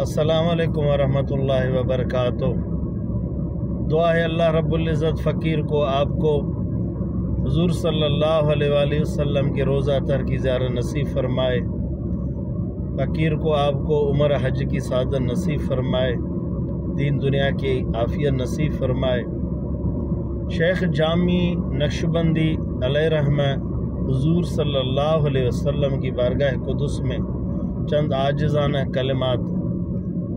अस्सलाम वालेकुम वरहमतुल्लाहि वबरकातुह। दुआ है अल्लाह रब्बुल इज़्ज़त फ़कीर को आपको हुज़ूर सल्लल्लाहु अलैहि वसल्लम के रोज़ा तर की ज़ियारत नसीब फरमाए। फ़कीर को आपको उम्र हज की सादत नसीब फरमाए, दीन दुनिया की आफ़ियत नसीब फरमाए। शेख जामी नक्शबंदी अलैहि रहमत हुज़ूर सल्लल्लाहु अलैहि वसल्लम की बारगाह कुदस में चंद आजिज़ाना कलिमात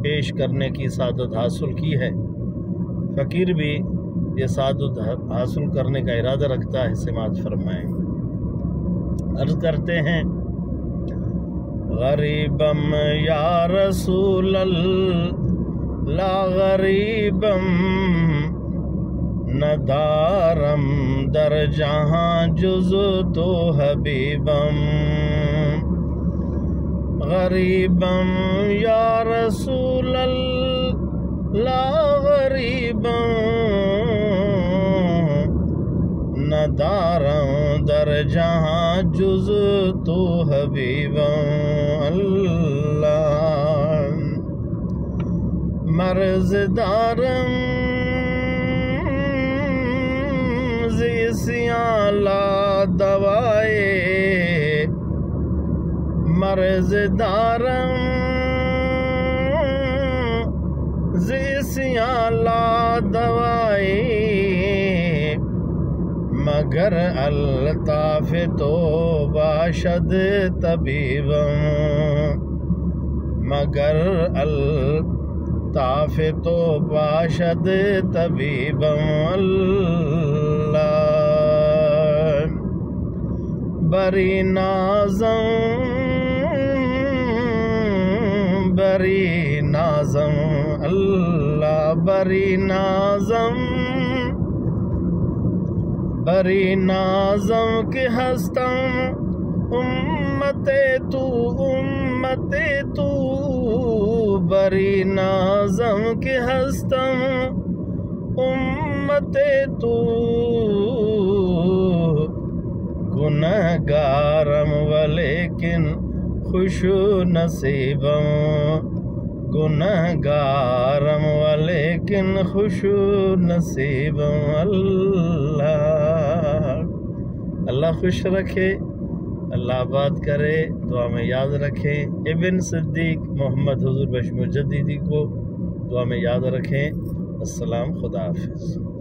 पेश करने की सादत हासिल की है। फ़कीर भी ये सादत हासिल करने का इरादा रखता है, समाअत फरमाएँ। अर्ज़ करते हैं, गरीबम या रसूल अल्लाह गरीबम नदारम दर जहाँ जुज़ तो हबीबम। गरीबम या रसूल अल्लाह गरीबम नदारम दर जहाँ जुज़ तो हबीबम। अल्लाह मर्ज़दारम ज़िसियाला दवाए मर्ज़दारम ज़िसियाला दवाए मगर अल्ताफ़ तो बाशद तबीबम। मगर अल्ताफ़ तो बाशद तबीबम। अल्लाह बरी नाज़म अल्लाह बरी नाज़म के हस्तम उम्मते तू बरी नाज़म के हस्तम उम्मते तू गुनहगारम वलेकिन खुशु नसीबम। गुनहगारम वलेकिन खुशु नसीबम। अल्लाह खुश रखे, अल्लाह आबाद करे, दुआ में याद रखें। इब्न सिद्दीक मोहम्मद हुज़ूर बख्श मुजद्दिदी को दुआ में याद रखें। अस्सलाम, खुदा हाफ़िज़।